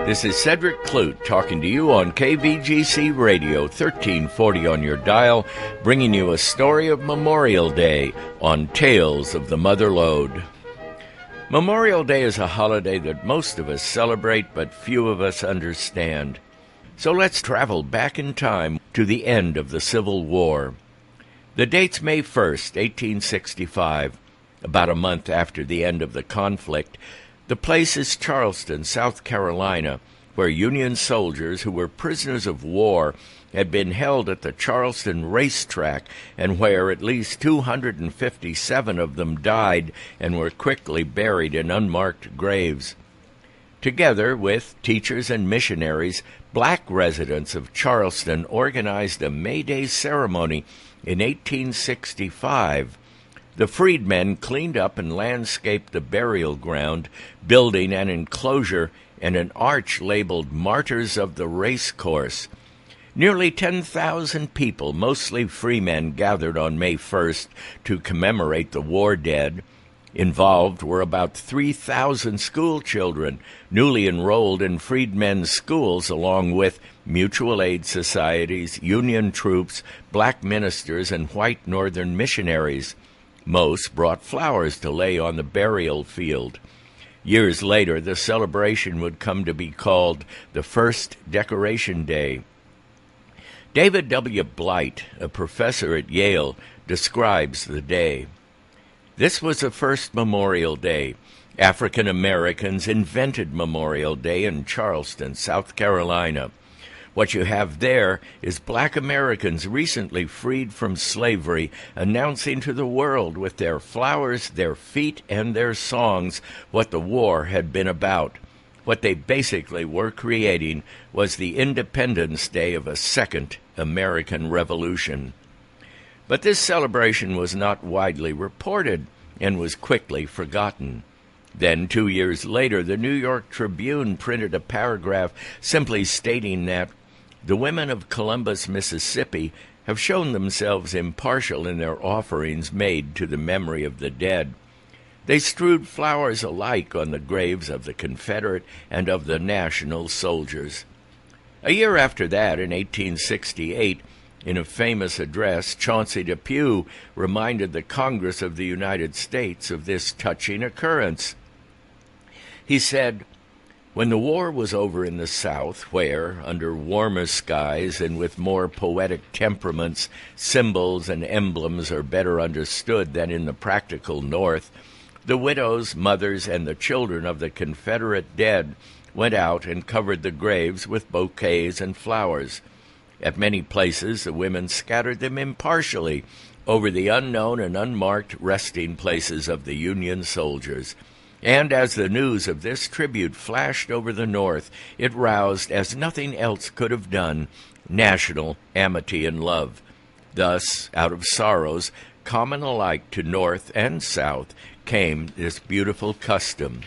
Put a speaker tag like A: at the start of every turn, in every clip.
A: This is Cedric Clute talking to you on KVGC Radio, 1340 on your dial, bringing you a story of Memorial Day on Tales of the Mother Lode. Memorial Day is a holiday that most of us celebrate, but few of us understand. So let's travel back in time to the end of the Civil War. The date's May 1st, 1865, about a month after the end of the conflict. The place is Charleston, South Carolina, where Union soldiers who were prisoners of war had been held at the Charleston racetrack, and where at least 257 of them died and were quickly buried in unmarked graves. Together with teachers and missionaries, black residents of Charleston organized a May Day ceremony in 1865. The freedmen cleaned up and landscaped the burial ground, building an enclosure and an arch labeled Martyrs of the Racecourse. Nearly 10,000 people, mostly freemen, gathered on May 1st to commemorate the war dead. Involved were about 3,000 school children, newly enrolled in freedmen's schools, along with mutual aid societies, Union troops, black ministers, and white northern missionaries. Most brought flowers to lay on the burial field. Years later, the celebration would come to be called the First Decoration Day. David W. Blight, a professor at Yale, describes the day. This was the first Memorial Day. African Americans invented Memorial Day in Charleston, South Carolina. What you have there is black Americans recently freed from slavery announcing to the world with their flowers, their feet, and their songs what the war had been about. What they basically were creating was the Independence Day of a second American Revolution. But this celebration was not widely reported and was quickly forgotten. Then, 2 years later, the New York Tribune printed a paragraph simply stating that the women of Columbus, Mississippi, have shown themselves impartial in their offerings made to the memory of the dead. They strewed flowers alike on the graves of the Confederate and of the national soldiers. A year after that, in 1868, in a famous address, Chauncey Depew reminded the Congress of the United States of this touching occurrence. He said, "When the war was over in the South, where, under warmer skies and with more poetic temperaments, symbols and emblems are better understood than in the practical North, the widows, mothers, and the children of the Confederate dead went out and covered the graves with bouquets and flowers. At many places the women scattered them impartially over the unknown and unmarked resting places of the Union soldiers. And as the news of this tribute flashed over the North, it roused, as nothing else could have done, national amity and love. Thus, out of sorrows, common alike to North and South, came this beautiful custom."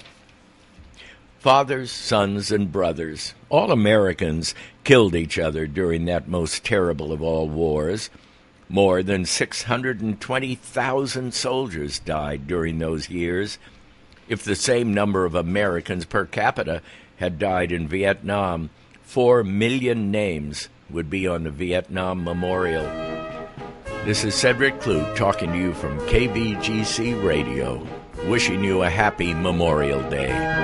A: Fathers, sons, and brothers, all Americans, killed each other during that most terrible of all wars. More than 620,000 soldiers died during those years. If the same number of Americans per capita had died in Vietnam, 4 million names would be on the Vietnam Memorial. This is Cedric Clute talking to you from KVGC Radio, wishing you a happy Memorial Day.